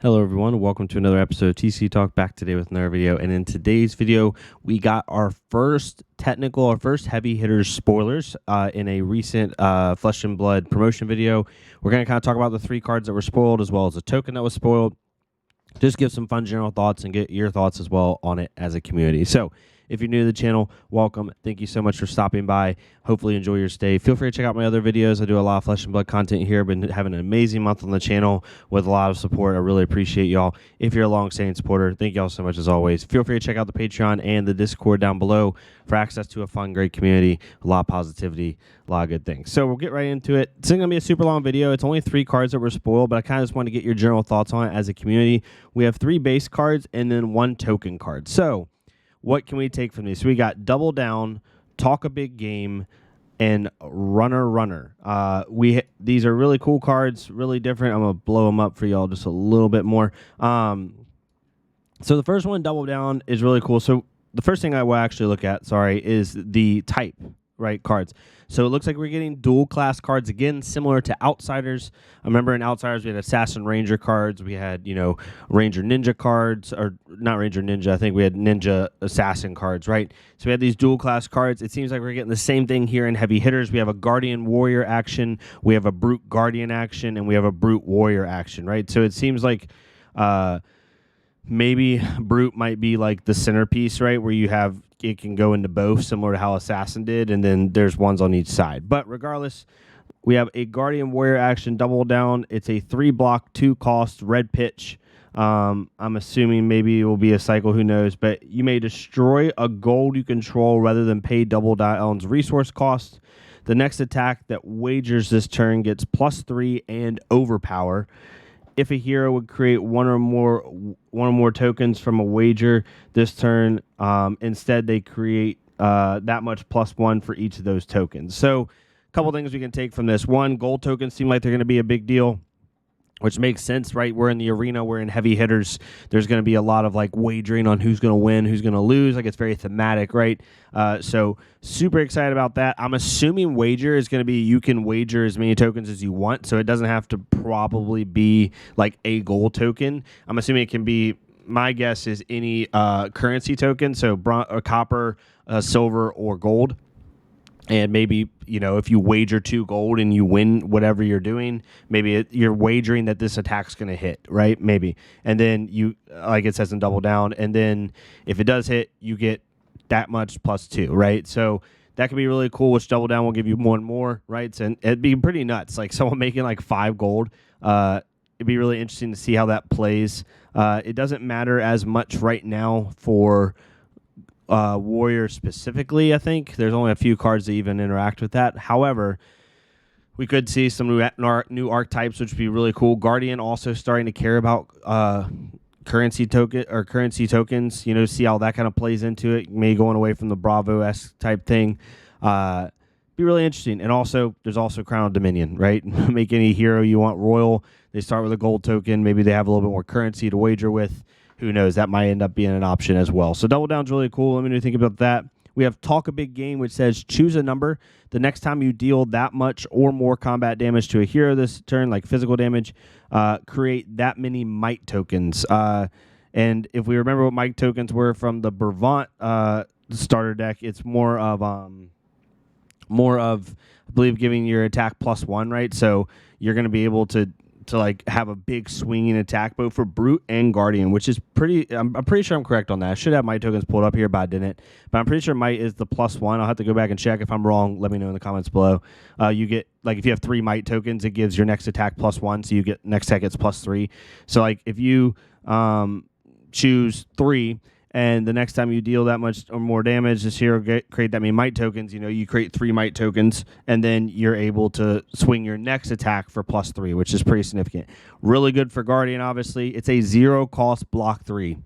Hello everyone, welcome to another episode of TCG Talk, back today with another video. And in today's video, we got our first heavy hitters spoilers in a recent Flesh and Blood promotion video. We're going to kind of talk about the 3 cards that were spoiled as well as a token that was spoiled. Just give some fun general thoughts and get your thoughts as well on it as a community. So if you're new to the channel, welcome. Thank you so much for stopping by. Hopefully you enjoy your stay. Feel free to check out my other videos. I do a lot of Flesh and Blood content here. Been having an amazing month on the channel with a lot of support. I really appreciate y'all. If you're a long-standing supporter, thank y'all so much as always. Feel free to check out the Patreon and the Discord down below for access to a fun, great community, a lot of positivity, a lot of good things. So we'll get right into it. It's not going to be a super long video. It's only 3 cards that were spoiled, but I kind of just want to get your general thoughts on it as a community. We have 3 base cards and then 1 token card. So what can we take from these? So we got Double Down, Talk a Big Game, and Runner. These are really cool cards, really different. I'm gonna blow them up for y'all just a little bit more. So the first one, Double Down, is really cool. So the first thing I will actually look at, is the type, right, cards. So it looks like we're getting dual class cards again, similar to Outsiders. I remember in Outsiders we had Assassin Ranger cards, we had, Ranger Ninja cards, or not Ranger Ninja, I think we had Ninja Assassin cards, right? So we had these dual class cards. It seems like we're getting the same thing here in Heavy Hitters. We have a Guardian Warrior action, we have a Brute Guardian action, and we have a Brute Warrior action, right? So it seems like maybe Brute might be like the centerpiece, right, where you have it can go into both, similar to how Assassin did, and then there's ones on each side. But regardless, we have a Guardian Warrior action, Double Down. It's a 3-block, 2-cost, red pitch. I'm assuming maybe it will be a cycle, who knows, but you may destroy a gold you control rather than pay Double Down's resource cost. The next attack that wagers this turn gets +3 and overpower. If a hero would create one or more tokens from a wager this turn, instead they create that much +1 for each of those tokens. So a couple things we can take from this. One, gold tokens seem like they're going to be a big deal, which makes sense, right? We're in the arena, we're in Heavy Hitters. There's going to be a lot of like wagering on who's going to win, who's going to lose. Like, it's very thematic, right? So super excited about that. I'm assuming wager is going to be you can wager as many tokens as you want, so it doesn't have to probably be like a gold token. I'm assuming it can be, my guess is any currency token, so copper, silver, or gold. And maybe, if you wager 2 gold and you win whatever you're doing, maybe you're wagering that this attack's going to hit, right? Maybe. And then you, like it says in Double Down, and then if it does hit, you get that much +2, right? So that could be really cool, which Double Down will give you more and more, right? And it'd be pretty nuts. Like someone making like 5 gold. It'd be really interesting to see how that plays. It doesn't matter as much right now for Warrior specifically. I think there's only a few cards that even interact with that. However, we could see some new archetypes, which would be really cool. Guardian also starting to care about currency tokens. See how that kind of plays into it. Maybe going away from the Bravo-esque type thing. Be really interesting. And also, there's also Crown of Dominion, right? Make any hero you want royal. They start with a gold token. Maybe they have a little bit more currency to wager with. Who knows? That might end up being an option as well. So Double Down's really cool. Let me know what you think about that. We have Talk a Big Game, which says choose a number. The next time you deal that much or more combat damage to a hero this turn, like physical damage, create that many might tokens. And if we remember what might tokens were from the Brevant starter deck, it's more of I believe giving your attack +1, right? So you're going to be able to like have a big swinging attack both for Brute and Guardian, which is pretty, I'm pretty sure I'm correct on that. I should have Might tokens pulled up here, but I didn't. But I'm pretty sure Might is the +1. I'll have to go back and check. If I'm wrong, let me know in the comments below. You get, like, if you have 3 Might tokens, it gives your next attack +1, so you get next attack gets +3. So like if you choose 3, and the next time you deal that much or more damage, this hero create that many might tokens. You create 3 might tokens, and then you're able to swing your next attack for +3, which is pretty significant. Really good for Guardian, obviously. It's a 0-cost block 3,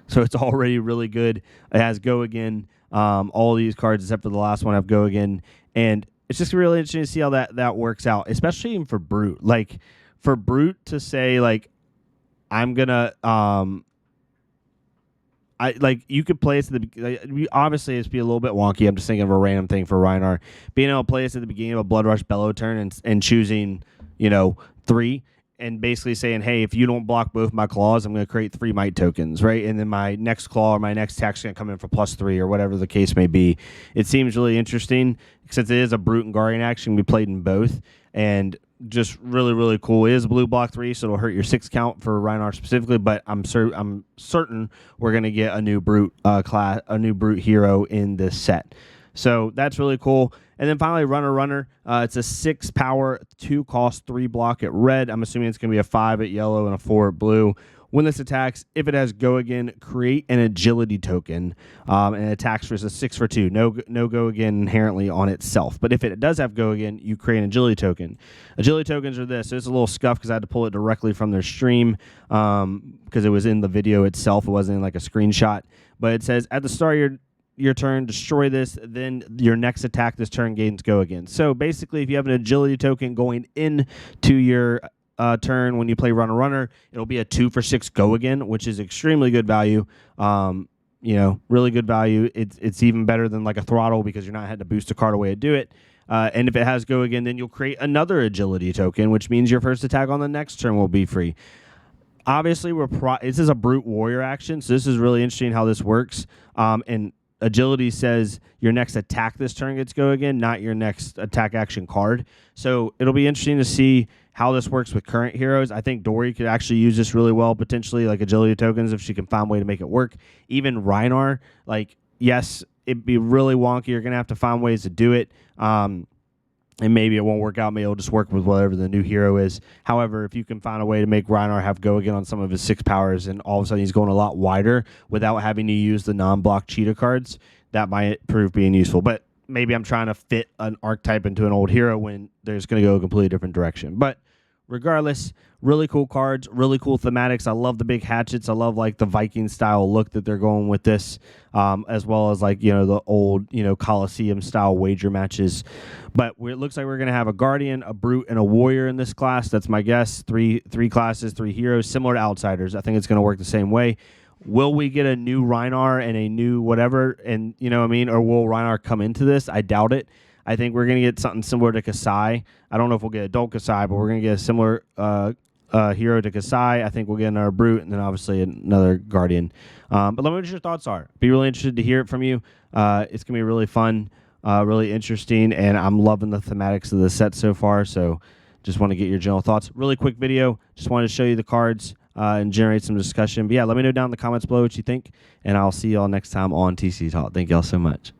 so it's already really good. It has Go Again. All these cards, except for the last one, have Go Again. And it's just really interesting to see how that works out, especially even for Brute. Like, for Brute to say, like, I'm going to... you could play this at the obviously it's be a little bit wonky. I'm just thinking of a random thing for Reinhardt. Being able to play this at the beginning of a Blood Rush Bellow turn and choosing, 3 and basically saying, hey, if you don't block both my claws, I'm going to create 3 might tokens, right? And then my next claw or my next attack's going to come in for +3 or whatever the case may be. It seems really interesting since it is a Brute and Guardian action. We played in both, and just really, really cool. It is blue block 3, so it'll hurt your 6 count for Rhinar specifically, but I'm certain we're going to get a new Brute a new Brute hero in this set. So that's really cool. And then finally, Runner. It's a 6 power, 2 cost, 3 block at red. I'm assuming it's going to be a 5 at yellow and a 4 at blue. When this attacks, if it has Go Again, create an agility token, and it attacks for a 6 for 2. No Go Again inherently on itself. But if it does have Go Again, you create an agility token. Agility tokens are this. So it's a little scuff because I had to pull it directly from their stream because it was in the video itself. It wasn't in like a screenshot. But it says, at the start of your turn, destroy this, then your next attack this turn gains Go Again. So basically, if you have an agility token going into your turn when you play Runner, it'll be a 2 for 6 Go Again, which is extremely good value. Really good value. It's even better than like a Throttle because you're not having to boost a card away to do it. And if it has Go Again, then you'll create another agility token, which means your first attack on the next turn will be free. Obviously, this is a Brute Warrior action, so this is really interesting how this works. And agility says your next attack this turn gets Go Again, not your next attack action card. So it'll be interesting to see how this works with current heroes. I think Dory could actually use this really well, potentially, like agility tokens, if she can find a way to make it work. Even Rhinar, yes, it'd be really wonky. You're going to have to find ways to do it. And maybe it won't work out. Maybe it'll just work with whatever the new hero is. However, if you can find a way to make Rhinar have Go Again on some of his 6 powers, and all of a sudden he's going a lot wider without having to use the non-block cheetah cards, that might prove being useful. But maybe I'm trying to fit an archetype into an old hero when there's going to go a completely different direction. But regardless, really cool cards, really cool thematics. I love the big hatchets. I love the Viking style look that they're going with this, as well as the old Colosseum style wager matches. But it looks like we're going to have a Guardian, a Brute, and a Warrior in this class. That's my guess. Three classes, 3 heroes, similar to Outsiders. I think it's going to work the same way. Will we get a new Rhinar and a new whatever? And or will Rhinar come into this? I doubt it. I think we're going to get something similar to Kasai. I don't know if we'll get adult Kasai, but we're going to get a similar hero to Kasai. I think we'll get another Brute and then obviously another Guardian. But let me know what your thoughts are. Be really interested to hear it from you. It's going to be really fun, really interesting, and I'm loving the thematics of the set so far. So just want to get your general thoughts. Really quick video. Just wanted to show you the cards and generate some discussion. But yeah, let me know down in the comments below what you think, and I'll see y'all next time on TCG Talk. Thank y'all so much.